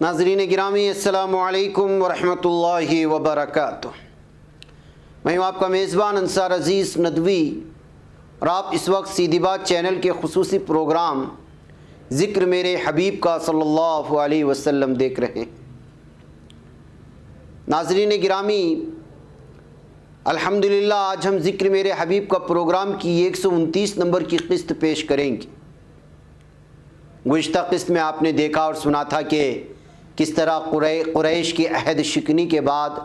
ناظرین گرامی، السلام علیکم ورحمۃ اللہ وبرکاتہ۔ میں ہوں آپ کا میزبان انصار عزیز ندوی، اور آپ اس وقت سیدھی بات چینل کے خصوصی پروگرام ذکر میرے حبیب کا صلی اللہ علیہ وسلم دیکھ رہے ہیں۔ ناظرین گرامی، الحمدللہ آج ہم ذکر میرے حبیب کا پروگرام کی 129 نمبر کی قسط پیش کریں گے۔ گزشتہ قسط میں آپ نے دیکھا اور سنا تھا کہ کس طرح قریش کی عہد شکنی کے بعد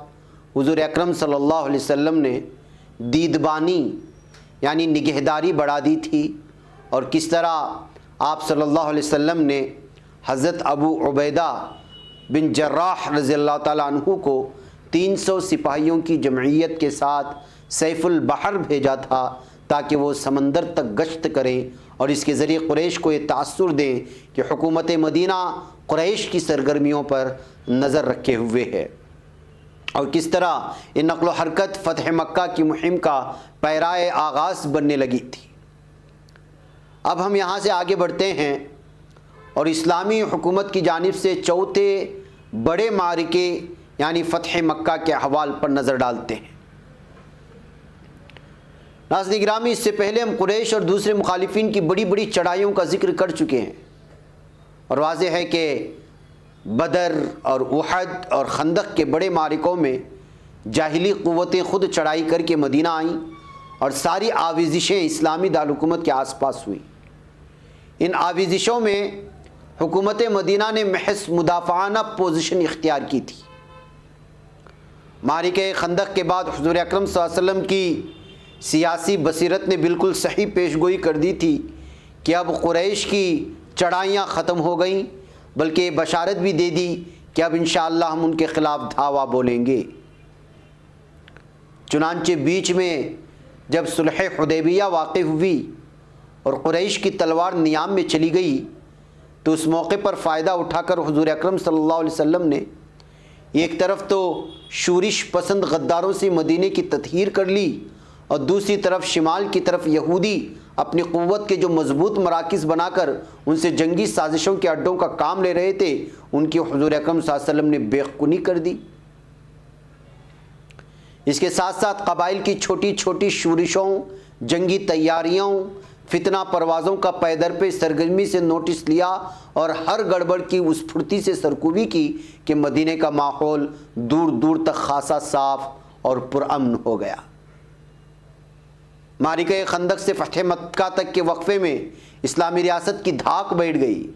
حضور اکرم صلی اللہ علیہ وسلم نے دیدبانی یعنی نگہداری بڑھا دی تھی، اور کس طرح آپ صلی اللہ علیہ وسلم نے حضرت ابو عبیدہ بن جراح رضی اللہ تعالیٰ عنہ کو 300 سپاہیوں کی جمعیت کے ساتھ سیف البحر بھیجا تھا تاکہ وہ سمندر تک گشت کریں اور اس کے ذریعے قریش کو یہ تاثر دیں کہ حکومت مدینہ قریش کی سرگرمیوں پر نظر رکھے ہوئے ہے، اور کس طرح یہ نقل و حرکت فتح مکہ کی مہم کا پیرائے آغاز بننے لگی تھی۔ اب ہم یہاں سے آگے بڑھتے ہیں اور اسلامی حکومت کی جانب سے چوتھے بڑے معرکے یعنی فتح مکہ کے احوال پر نظر ڈالتے ہیں۔ ناظرین گرامی، اس سے پہلے ہم قریش اور دوسرے مخالفین کی بڑی بڑی چڑھائیوں کا ذکر کر چکے ہیں، اور واضح ہے کہ بدر اور احد اور خندق کے بڑے معرکوں میں جاہلی قوتیں خود چڑھائی کر کے مدینہ آئیں اور ساری آویزشیں اسلامی دارالحکومت کے آس پاس ہوئیں۔ ان آویزشوں میں حکومت مدینہ نے محض مدافعانہ پوزیشن اختیار کی تھی۔ معرکہ خندق کے بعد حضور اکرم صلی اللہ علیہ وسلم کی سیاسی بصیرت نے بالکل صحیح پیشگوئی کر دی تھی کہ اب قریش کی چڑھائیاں ختم ہو گئیں، بلکہ بشارت بھی دے دی کہ اب انشاءاللہ ہم ان کے خلاف دھاوا بولیں گے۔ چنانچہ بیچ میں جب صلح حدیبیہ واقع ہوئی اور قریش کی تلوار نیام میں چلی گئی، تو اس موقع پر فائدہ اٹھا کر حضور اکرم صلی اللہ علیہ وسلم نے ایک طرف تو شورش پسند غداروں سے مدینے کی تطہیر کر لی، اور دوسری طرف شمال کی طرف یہودی اپنی قوت کے جو مضبوط مراکز بنا کر ان سے جنگی سازشوں کے اڈوں کا کام لے رہے تھے، ان کی حضور اکرم صلی اللہ علیہ وسلم نے بے خونی کر دی۔ اس کے ساتھ ساتھ قبائل کی چھوٹی چھوٹی شورشوں، جنگی تیاریوں، فتنہ پروازوں کا پے در پہ سرگرمی سے نوٹس لیا، اور ہر گڑبڑ کی اس پھرتی سے سرکوبی کی کہ مدینے کا ماحول دور دور تک خاصا صاف اور پرامن ہو گیا۔ معرکہ خندق سے فتح مکہ تک کے وقفے میں اسلامی ریاست کی دھاک بیٹھ گئی،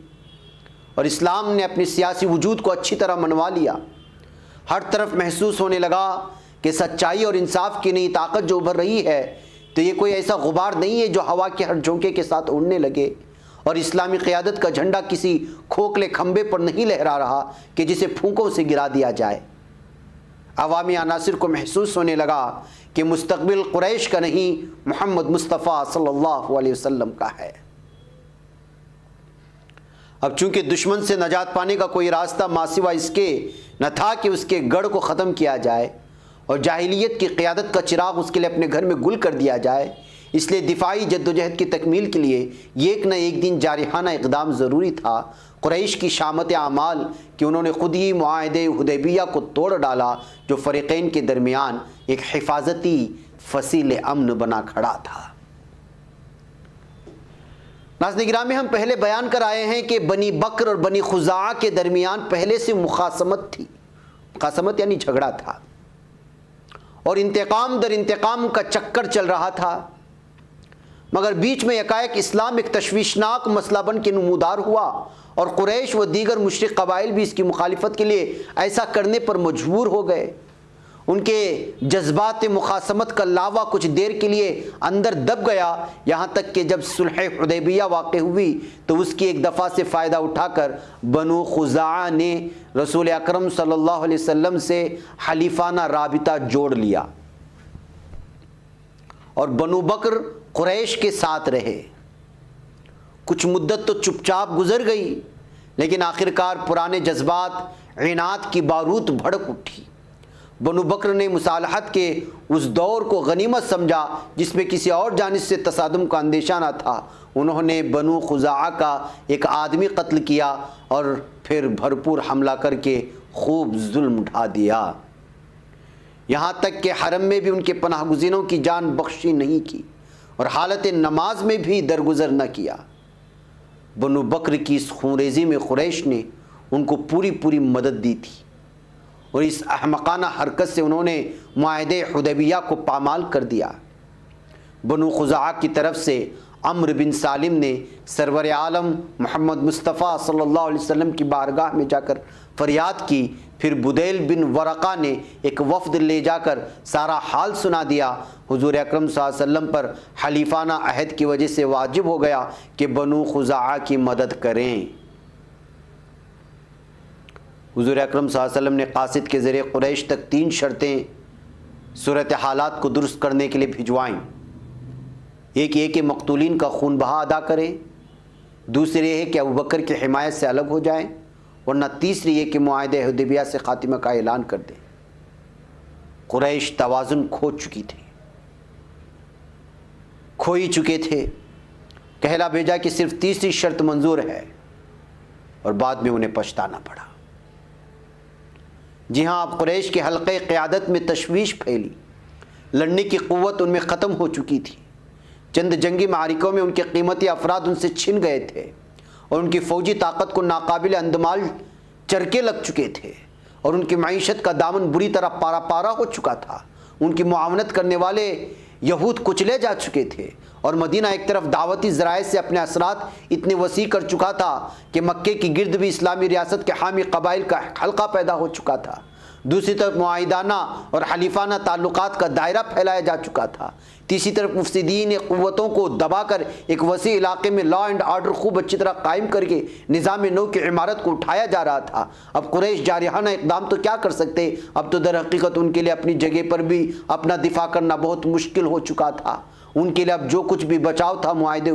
اور اسلام نے اپنی سیاسی وجود کو اچھی طرح منوا لیا۔ ہر طرف محسوس ہونے لگا کہ سچائی اور انصاف کی نئی طاقت جو ابھر رہی ہے، تو یہ کوئی ایسا غبار نہیں ہے جو ہوا کے ہر جھونکے کے ساتھ اڑنے لگے، اور اسلامی قیادت کا جھنڈا کسی کھوکھلے کھمبے پر نہیں لہرا رہا کہ جسے پھونکوں سے گرا دیا جائے۔ عوامی عناصر کو محسوس ہونے لگا کہ مستقبل قریش کا نہیں، محمد مصطفیٰ صلی اللہ علیہ وسلم کا ہے۔ اب چونکہ دشمن سے نجات پانے کا کوئی راستہ ماں سوا اس کے نہ تھا کہ اس کے گڑھ کو ختم کیا جائے اور جاہلیت کی قیادت کا چراغ اس کے لیے اپنے گھر میں گل کر دیا جائے، اس لیے دفاعی جدوجہد کی تکمیل کے لیے ایک نہ ایک دن جارحانہ اقدام ضروری تھا۔ قریش کی شامت اعمال کہ انہوں نے خود ہی معاہدے حدیبیہ کو توڑ ڈالا، جو فریقین کے درمیان ایک حفاظتی فصیل امن بنا کھڑا تھا۔ ناظرین گرامی، ہم پہلے بیان کر آئے ہیں کہ بنی بکر اور بنی خزاعہ کے درمیان پہلے سے مخاصمت تھی۔ مخاصمت یعنی جھگڑا تھا، اور انتقام در انتقام کا چکر چل رہا تھا، مگر بیچ میں یکایک اسلام ایک تشویشناک مسئلہ بن کے نمودار ہوا، اور قریش و دیگر مشرک قبائل بھی اس کی مخالفت کے لیے ایسا کرنے پر مجبور ہو گئے، ان کے جذبات مخاصمت کا لاوا کچھ دیر کے لیے اندر دب گیا، یہاں تک کہ جب صلح حدیبیہ واقع ہوئی تو اس کی ایک دفعہ سے فائدہ اٹھا کر بنو خزاعہ نے رسول اکرم صلی اللہ علیہ وسلم سے حلیفانہ رابطہ جوڑ لیا اور بنو بکر قریش کے ساتھ رہے۔ کچھ مدت تو چپ چاپ گزر گئی، لیکن آخرکار پرانے جذبات عناد کی بارود بھڑک اٹھی۔ بنو بکر نے مصالحت کے اس دور کو غنیمت سمجھا جس میں کسی اور جانب سے تصادم کا اندیشہ نہ تھا۔ انہوں نے بنو خزاعہ کا ایک آدمی قتل کیا اور پھر بھرپور حملہ کر کے خوب ظلم اٹھا دیا، یہاں تک کہ حرم میں بھی ان کے پناہ گزینوں کی جان بخشی نہیں کی اور حالت نماز میں بھی درگزر نہ کیا۔ بنو بکر کی اس خونریزی میں قریش نے ان کو پوری مدد دی تھی اور اس احمقانہ حرکت سے انہوں نے معاہدے حدیبیہ کو پامال کر دیا۔ بنو خزاعہ کی طرف سے عمرو بن سالم نے سرور عالم محمد مصطفیٰ صلی اللہ علیہ وسلم کی بارگاہ میں جا کر فریاد کی، پھر بدیل بن ورقہ نے ایک وفد لے جا کر سارا حال سنا دیا۔ حضور اکرم صلی اللہ علیہ وسلم پر حلیفانہ عہد کی وجہ سے واجب ہو گیا کہ بنو خزاعہ کی مدد کریں۔ حضور اکرم صلی اللہ علیہ وسلم نے قاصد کے ذریعے قریش تک 3 شرطیں صورت حالات کو درست کرنے کے لیے بھجوائیں۔ ایک یہ کہ مقتولین کا خون بہا ادا کریں، دوسری یہ ہے کہ ابوبکر کی حمایت سے الگ ہو جائیں، ورنہ تیسری یہ کہ معاہدہ حدیبیہ سے خاتمہ کا اعلان کر دیں۔ قریش توازن کھوئی چکے تھے۔ کہلا بھیجا کہ صرف تیسری شرط منظور ہے اور بعد میں انہیں پچھتانا پڑا۔ جی ہاں، اب قریش کے حلقے قیادت میں تشویش پھیلی، لڑنے کی قوت ان میں ختم ہو چکی تھی۔ چند جنگی معارکوں میں ان کے قیمتی افراد ان سے چھن گئے تھے اور ان کی فوجی طاقت کو ناقابل اندمال چرکے لگ چکے تھے اور ان کی معیشت کا دامن بری طرح پارا پارا ہو چکا تھا۔ ان کی معاونت کرنے والے یہود کچلے جا چکے تھے اور مدینہ ایک طرف دعوتی ذرائع سے اپنے اثرات اتنے وسیع کر چکا تھا کہ مکے کی گرد بھی اسلامی ریاست کے حامی قبائل کا حلقہ پیدا ہو چکا تھا۔ دوسری طرف معاہدانہ اور حلیفانہ تعلقات کا دائرہ پھیلایا جا چکا تھا۔ تیسری طرف مفسدین قوتوں کو دبا کر ایک وسیع علاقے میں لا اینڈ آرڈر خوب اچھی طرح قائم کر کے نظام نو کی عمارت کو اٹھایا جا رہا تھا۔ اب قریش جارحانہ اقدام تو کیا کر سکتے، اب تو در حقیقت ان کے لیے اپنی جگہ پر بھی اپنا دفاع کرنا بہت مشکل ہو چکا تھا۔ ان کے لیے اب جو کچھ بھی بچاؤ تھا معاہدے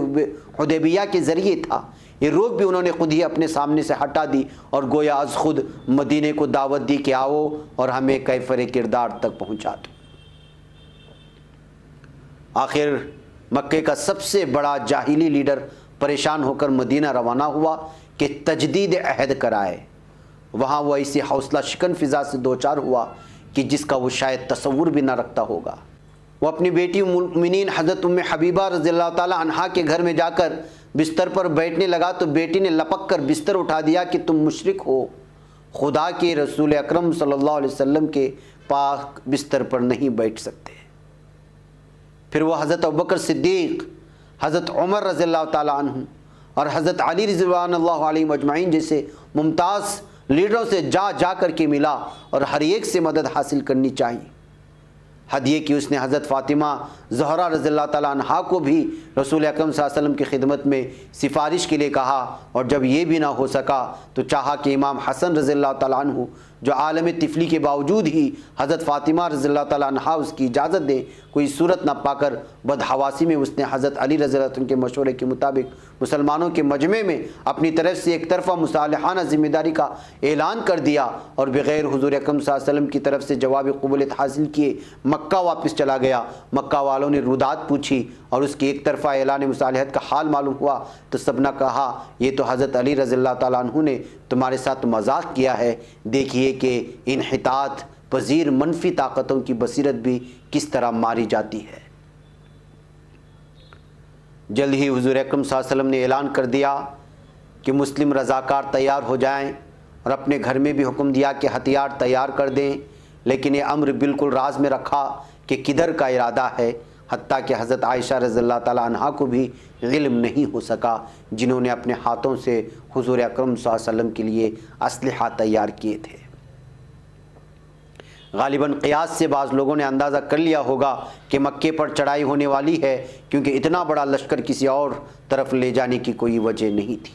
حدیبیہ کے ذریعے تھا، یہ روک بھی انہوں نے خود ہی اپنے سامنے سے ہٹا دی اور گویا از خود مدینے کو دعوت دی کہ آؤ اور ہمیں کیفر کردار تک پہنچا دو۔ آخر مکے کا سب سے بڑا جاہلی لیڈر پریشان ہو کر مدینہ روانہ ہوا کہ تجدید عہد کرائے۔ وہاں وہ ایسی حوصلہ شکن فضا سے دوچار ہوا کہ جس کا وہ شاید تصور بھی نہ رکھتا ہوگا۔ وہ اپنی بیٹی ام المؤمنین حضرت ام حبیبہ رضی اللہ تعالی عنہا کے گھر میں جا کر بستر پر بیٹھنے لگا تو بیٹی نے لپک کر بستر اٹھا دیا کہ تم مشرک ہو، خدا کے رسول اکرم صلی اللہ علیہ وسلم کے پاک بستر پر نہیں بیٹھ سکتے۔ پھر وہ حضرت ابوبکر صدیق، حضرت عمر رضی اللہ تعالیٰ عنہ اور حضرت علی رضوان اللہ علیہ اجمعین جیسے ممتاز لیڈروں سے جا کر کے ملا اور ہر ایک سے مدد حاصل کرنی چاہیے۔ حد یہ کہ اس نے حضرت فاطمہ زہرا رضی اللہ تعالیٰ عنہا کو بھی رسول اکرم صلی اللہ علیہ وسلم کی خدمت میں سفارش کے لیے کہا، اور جب یہ بھی نہ ہو سکا تو چاہا کہ امام حسن رضی اللہ تعالیٰ عنہ جو عالم طفلی کے باوجود ہی حضرت فاطمہ رضی اللہ تعالیٰ عنہا اس کی اجازت دیں، کوئی صورت نہ پا کر بدحواسی میں اس نے حضرت علی رضی اللہ عنہ کے مشورے کے مطابق مسلمانوں کے مجمع میں اپنی طرف سے ایک طرفہ مصالحانہ ذمہ داری کا اعلان کر دیا اور بغیر حضور اکرم صلی اللہ علیہ وسلم کی طرف سے جواب قبولیت حاصل کیے مکہ واپس چلا گیا۔ مکہ والوں نے رودات پوچھی اور اس کی ایک طرفہ اعلان مصالحت کا حال معلوم ہوا تو سب نے کہا یہ تو حضرت علی رضی اللہ تعالیٰ عنہ نے تمہارے ساتھ مذاق کیا ہے، دیکھیے کہ انحطاط پذیر منفی طاقتوں کی بصیرت بھی کس طرح ماری جاتی ہے۔ جلد ہی حضور اکرم صلی اللہ علیہ وسلم نے اعلان کر دیا کہ مسلم رضاکار تیار ہو جائیں اور اپنے گھر میں بھی حکم دیا کہ ہتھیار تیار کر دیں، لیکن یہ امر بالکل راز میں رکھا کہ کدھر کا ارادہ ہے، حتیٰ کہ حضرت عائشہ رضی اللہ تعالیٰ عنہا کو بھی علم نہیں ہو سکا، جنہوں نے اپنے ہاتھوں سے حضور اکرم صلی اللہ علیہ وسلم کے لیے اسلحہ تیار کیے تھے۔ غالباً قیاس سے بعض لوگوں نے اندازہ کر لیا ہوگا کہ مکے پر چڑھائی ہونے والی ہے، کیونکہ اتنا بڑا لشکر کسی اور طرف لے جانے کی کوئی وجہ نہیں تھی۔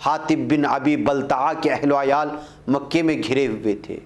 حاطب بن ابی بلتعہ کے اہل و عیال مکے میں گھرے ہوئے تھے،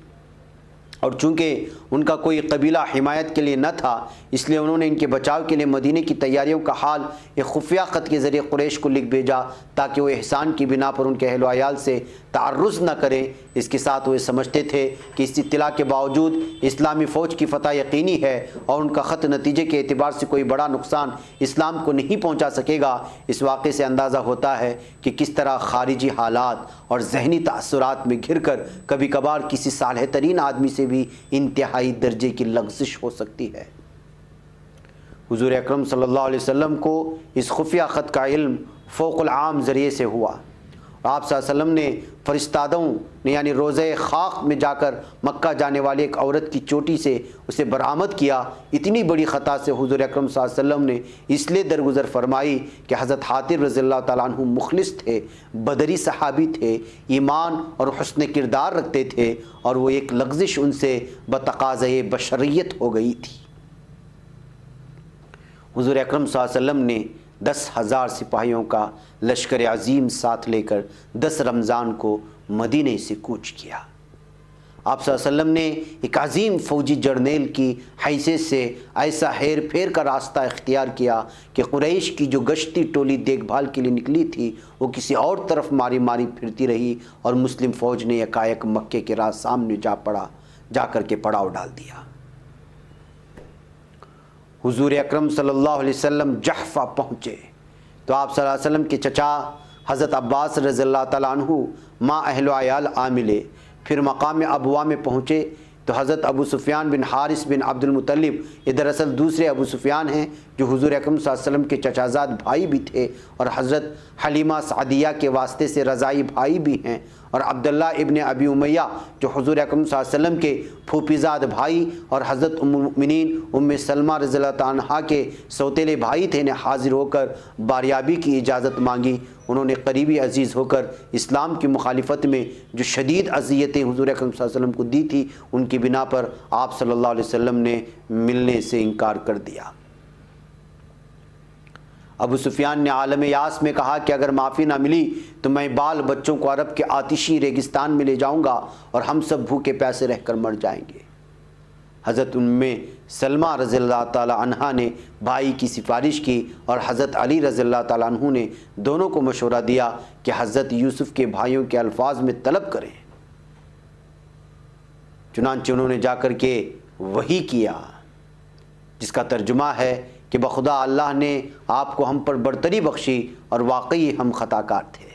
اور چونکہ ان کا کوئی قبیلہ حمایت کے لیے نہ تھا، اس لیے انہوں نے ان کے بچاؤ کے لیے مدینے کی تیاریوں کا حال ایک خفیہ خط کے ذریعے قریش کو لکھ بھیجا، تاکہ وہ احسان کی بنا پر ان کے اہل و عیال سے تعرض نہ کریں۔ اس کے ساتھ وہ سمجھتے تھے کہ اس اطلاع کے باوجود اسلامی فوج کی فتح یقینی ہے، اور ان کا خط نتیجے کے اعتبار سے کوئی بڑا نقصان اسلام کو نہیں پہنچا سکے گا۔ اس واقعے سے اندازہ ہوتا ہے کہ کس طرح خارجی حالات اور ذہنی تاثرات میں گھر کر کبھی کبھار کسی صالح ترین آدمی سے بھی انتہائی درجے کی لغزش ہو سکتی ہے۔ حضور اکرم صلی اللہ علیہ وسلم کو اس خفیہ خط کا علم فوق العام ذریعے سے ہوا، اور آپ صلی اللہ علیہ وسلم نے فرستادوں نے یعنی روضہ خاک میں جا کر مکہ جانے والی ایک عورت کی چوٹی سے اسے برآمد کیا۔ اتنی بڑی خطا سے حضور اکرم صلی اللہ علیہ وسلم نے اس لیے درگزر فرمائی کہ حضرت حاطب رضی اللہ تعالیٰ عنہ مخلص تھے، بدری صحابی تھے، ایمان اور حسن کردار رکھتے تھے، اور وہ ایک لغزش ان سے بتقاضۂ بشریت ہو گئی تھی۔ حضور اکرم صلی اللہ علیہ وسلم نے 10,000 سپاہیوں کا لشکر عظیم ساتھ لے کر 10 رمضان کو مدینے سے کوچ کیا۔ آپ صلی اللہ علیہ وسلم نے ایک عظیم فوجی جرنیل کی حیثیت سے ایسا ہیر پھیر کا راستہ اختیار کیا کہ قریش کی جو گشتی ٹولی دیکھ بھال کے لیے نکلی تھی وہ کسی اور طرف ماری ماری پھرتی رہی، اور مسلم فوج نے یکایک مکے کے راہ سامنے جا کر کے پڑاؤ ڈال دیا۔ حضور اکرم صلی اللہ علیہ وسلم جحفہ پہنچے تو آپ صلی اللہ علیہ وسلم کے چچا حضرت عباس رضی اللہ تعالیٰ عنہ ماں اہل و عیال آ ملے۔ پھر مقام ابوا میں پہنچے تو حضرت ابو سفیان بن حارث بن عبد المطلب، یہ دراصل دوسرے ابو سفیان ہیں جو حضور اکرم صلی اللہ علیہ وسلم کے چچازاد بھائی بھی تھے، اور حضرت حلیمہ سعدیہ کے واسطے سے رضائی بھائی بھی ہیں، اور عبداللہ ابن ابی امیہ جو حضور اکرم صلی اللہ علیہ وسلم کے پھوپھیزاد بھائی اور حضرت ام المؤمنین ام سلمہ رضی اللہ عنہا کے سوتیلے بھائی تھے، نے حاضر ہو کر باریابی کی اجازت مانگی۔ انہوں نے قریبی عزیز ہو کر اسلام کی مخالفت میں جو شدید اذیتیں حضور اکرم صلی اللہ علیہ وسلم کو دی تھی، ان کی بنا پر آپ صلی اللہ علیہ وسلم نے ملنے سے انکار کر دیا۔ ابو سفیان نے عالم یاس میں کہا کہ اگر معافی نہ ملی تو میں بال بچوں کو عرب کے آتشی ریگستان میں لے جاؤں گا، اور ہم سب بھوکے پیاسے رہ کر مر جائیں گے۔ حضرت ام سلمہ رضی اللہ تعالی عنہا نے بھائی کی سفارش کی، اور حضرت علی رضی اللہ تعالیٰ عنہ نے دونوں کو مشورہ دیا کہ حضرت یوسف کے بھائیوں کے الفاظ میں طلب کریں۔ چنانچہ انہوں نے جا کر کے وحی کیا، جس کا ترجمہ ہے کہ بخدا اللہ نے آپ کو ہم پر برتری بخشی، اور واقعی ہم خطا کار تھے۔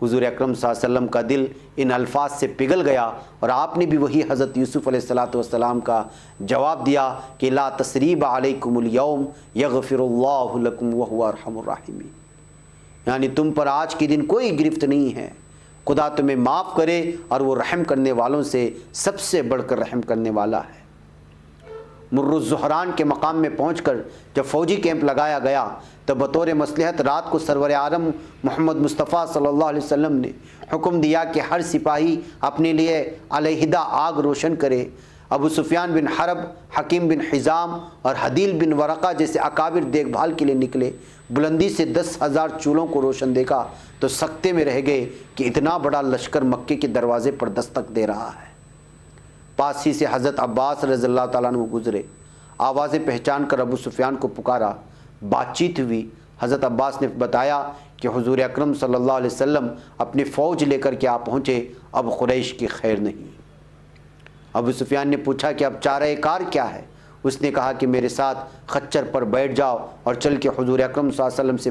حضور اکرم صلی اللہ علیہ وسلم کا دل ان الفاظ سے پگھل گیا، اور آپ نے بھی وہی حضرت یوسف علیہ السلام کا جواب دیا کہ لا تثریب علیکم الیوم یغفر اللہ لکم وہو ارحم الراحمین، یعنی تم پر آج کے دن کوئی گرفت نہیں ہے، خدا تمہیں معاف کرے، اور وہ رحم کرنے والوں سے سب سے بڑھ کر رحم کرنے والا ہے۔ مر الزہران کے مقام میں پہنچ کر جب فوجی کیمپ لگایا گیا تو بطور مصلحت رات کو سرور عالم محمد مصطفیٰ صلی اللہ علیہ وسلم نے حکم دیا کہ ہر سپاہی اپنے لیے علیحدہ آگ روشن کرے۔ ابو سفیان بن حرب، حکیم بن حزام اور حدیل بن ورقہ جیسے اکابر دیکھ بھال کے لیے نکلے۔ بلندی سے 10,000 چولہوں کو روشن دیکھا تو سکتے میں رہ گئے کہ اتنا بڑا لشکر مکے کے دروازے پر دستک دے رہا ہے۔ پاس ہی سے حضرت عباس رضی اللہ تعالیٰ عنہ گزرے، آوازیں پہچان کر ابو سفیان کو پکارا، بات چیت ہوئی۔ حضرت عباس نے بتایا کہ حضور اکرم صلی اللہ علیہ وسلم اپنی فوج لے کر کے پہنچے، اب قریش کی خیر نہیں۔ ابو سفیان نے پوچھا کہ اب چارہ کار کیا ہے؟ اس نے کہا کہ میرے ساتھ خچر پر بیٹھ جاؤ اور چل کے حضور اکرم صلی اللہ علیہ وسلم سے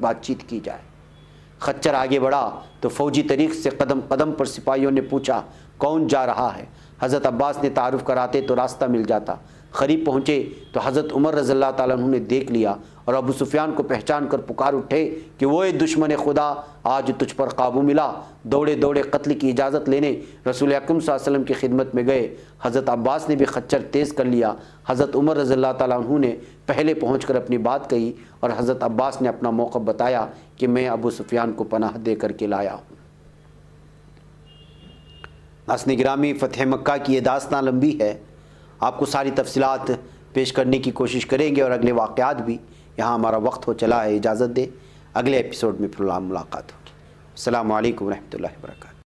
بات چیت کی جائے۔ خچر آگے بڑھا تو فوجی طریق سے قدم قدم پر سپاہیوں نے پوچھا کون جا رہا ہے؟ حضرت عباس نے تعارف کراتے تو راستہ مل جاتا۔ قریب پہنچے تو حضرت عمر رضی اللہ تعالیٰ عنہ نے دیکھ لیا اور ابو سفیان کو پہچان کر پکار اٹھے کہ وہ دشمن خدا، آج تجھ پر قابو ملا۔ دوڑے دوڑے قتل کی اجازت لینے رسول اکرم صلی اللہ علیہ وسلم کی خدمت میں گئے۔ حضرت عباس نے بھی خچر تیز کر لیا۔ حضرت عمر رضی اللہ تعالیٰ عنہ نے پہلے پہنچ کر اپنی بات کہی اور حضرت عباس نے اپنا موقف بتایا کہ میں ابو سفیان کو پناہ دے کر کے لایا ہوں۔ حسن گرامی فتح مکہ کی یہ داستان لمبی ہے، آپ کو ساری تفصیلات پیش کرنے کی کوشش کریں گے اور اگلے واقعات بھی۔ یہاں ہمارا وقت ہو چلا ہے، اجازت دے، اگلے ایپیسوڈ میں پھر ملاقات ہوگی۔ السلام علیکم ورحمۃ اللہ وبرکاتہ۔